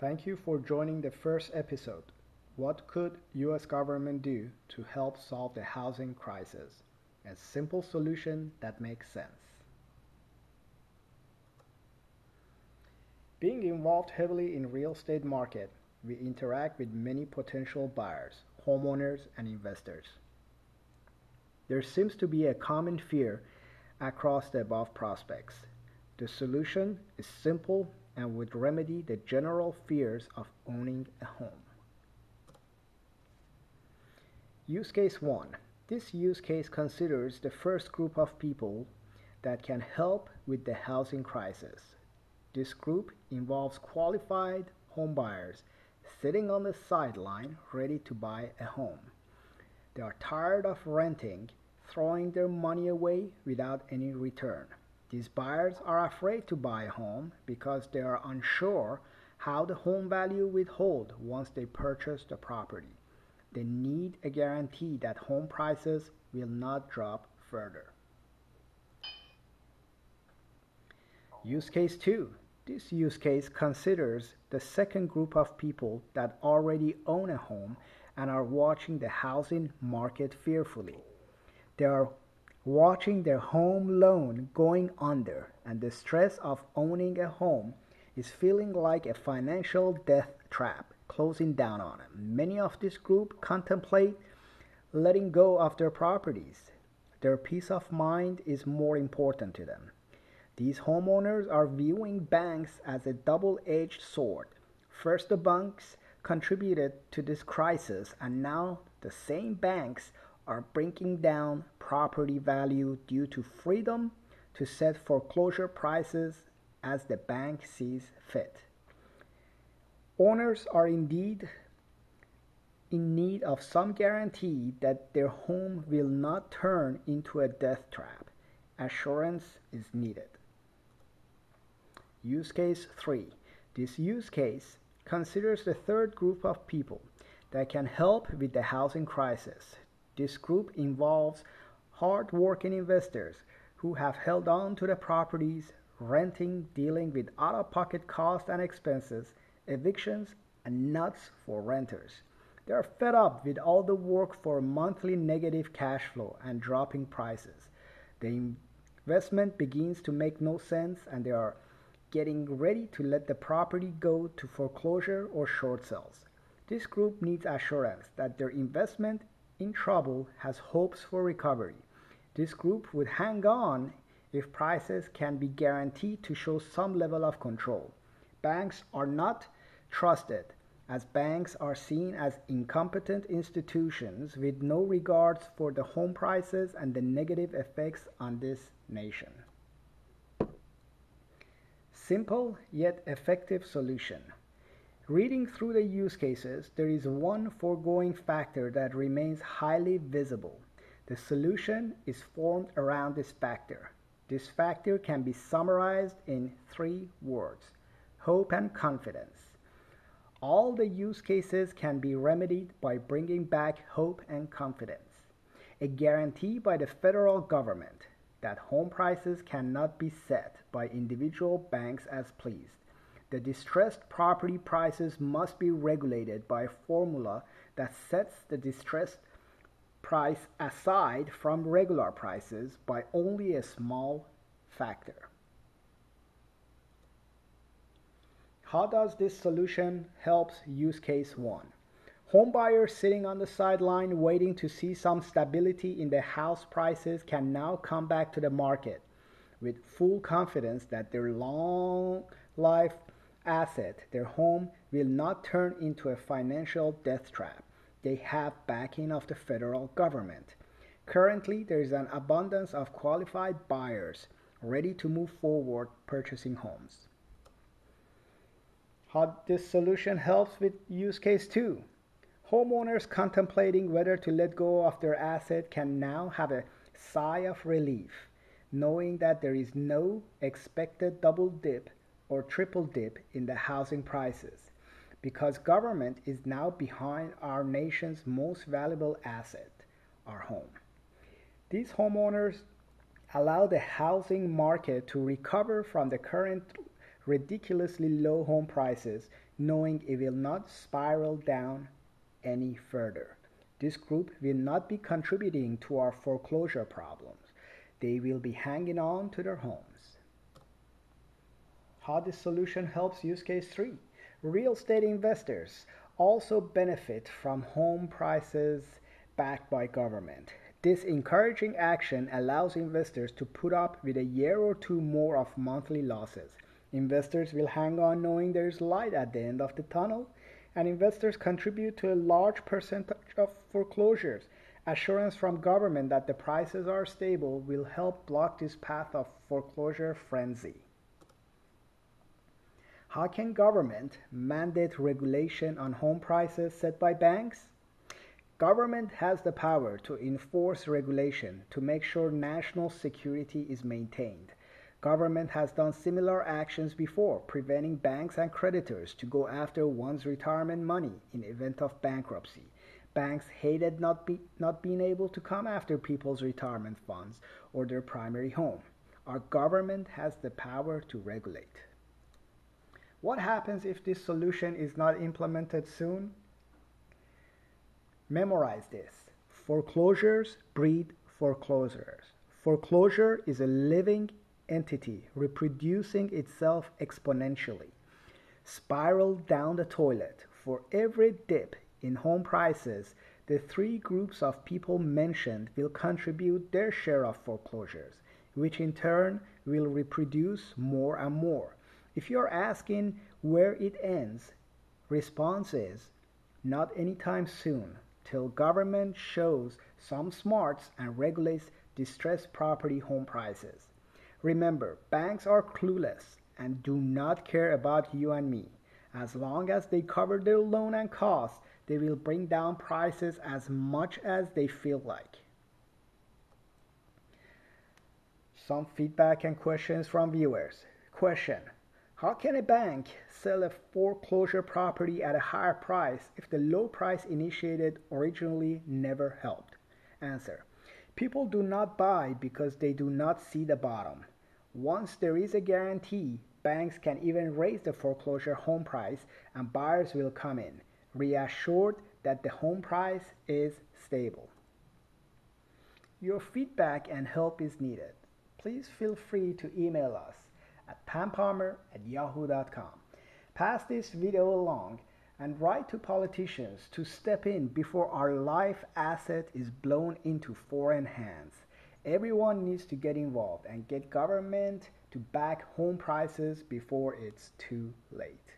Thank you for joining the first episode. What could US government do to help solve the housing crisis? A simple solution that makes sense. Being involved heavily in real estate market, we interact with many potential buyers, homeowners, and investors. There seems to be a common fear across the above prospects. The solution is simple and would remedy the general fears of owning a home. Use case 1. This use case considers the first group of people that can help with the housing crisis. This group involves qualified home buyers sitting on the sideline ready to buy a home. They are tired of renting, throwing their money away without any return. These buyers are afraid to buy a home because they are unsure how the home value will hold once they purchase the property. They need a guarantee that home prices will not drop further. Use case 2. This use case considers the second group of people that already own a home and are watching the housing market fearfully. They are watching their home loan going under, and the stress of owning a home is feeling like a financial death trap closing down on them. Many of this group contemplate letting go of their properties. Their peace of mind is more important to them. These homeowners are viewing banks as a double-edged sword. First, the banks contributed to this crisis, and now the same banks are bringing down property value due to freedom to set foreclosure prices as the bank sees fit. Owners are indeed in need of some guarantee that their home will not turn into a death trap. Assurance is needed. Use case 3. This use case considers the third group of people that can help with the housing crisis. This group involves hard-working investors who have held on to the properties, renting, dealing with out-of-pocket costs and expenses, evictions, and nuts for renters. They are fed up with all the work for monthly negative cash flow and dropping prices. The investment begins to make no sense, and they are getting ready to let the property go to foreclosure or short sales. This group needs assurance that their investment in trouble has hopes for recovery. This group would hang on if prices can be guaranteed to show some level of control. Banks are not trusted, as banks are seen as incompetent institutions with no regards for the home prices and the negative effects on this nation. Simple yet effective solution. Reading through the use cases, there is one foregoing factor that remains highly visible. The solution is formed around this factor. This factor can be summarized in 3 words: hope and confidence. All the use cases can be remedied by bringing back hope and confidence. A guarantee by the federal government that home prices cannot be set by individual banks as pleased. The distressed property prices must be regulated by a formula that sets the distressed price aside from regular prices by only a small factor. How does this solution help use case 1? Home buyers sitting on the sideline waiting to see some stability in the house prices can now come back to the market with full confidence that their long life asset, their home, will not turn into a financial death trap. They have backing of the federal government. Currently, there is an abundance of qualified buyers ready to move forward purchasing homes. How this solution helps with use case 2. Homeowners contemplating whether to let go of their asset can now have a sigh of relief, knowing that there is no expected double dip or triple dip in the housing prices, because government is now behind our nation's most valuable asset, our home. These homeowners allow the housing market to recover from the current ridiculously low home prices, knowing it will not spiral down any further. This group will not be contributing to our foreclosure problems. They will be hanging on to their homes. How this solution helps use case 3. Real estate investors also benefit from home prices backed by government. This encouraging action allows investors to put up with a year or two more of monthly losses. Investors will hang on knowing there is light at the end of the tunnel, and investors contribute to a large percentage of foreclosures. Assurance from government that the prices are stable will help block this path of foreclosure frenzy. How can government mandate regulation on home prices set by banks? Government has the power to enforce regulation to make sure national security is maintained. Government has done similar actions before, preventing banks and creditors to go after one's retirement money in event of bankruptcy. Banks hated not being able to come after people's retirement funds or their primary home. Our government has the power to regulate. What happens if this solution is not implemented soon? Memorize this. Foreclosures breed foreclosures. Foreclosure is a living entity reproducing itself exponentially. Spiral down the toilet. For every dip in home prices, the three groups of people mentioned will contribute their share of foreclosures, which in turn will reproduce more and more. If you're asking where it ends, response is not anytime soon, till government shows some smarts and regulates distressed property home prices. Remember, banks are clueless and do not care about you and me. As long as they cover their loan and costs, they will bring down prices as much as they feel like. Some feedback and questions from viewers. Question: how can a bank sell a foreclosure property at a higher price if the low price initiated originally never helped? Answer: people do not buy because they do not see the bottom. Once there is a guarantee, banks can even raise the foreclosure home price and buyers will come in, reassured that the home price is stable. Your feedback and help is needed. Please feel free to email us at pampalmer@yahoo.com. Pass this video along and write to politicians to step in before our life asset is blown into foreign hands. Everyone needs to get involved and get government to back home prices before it's too late.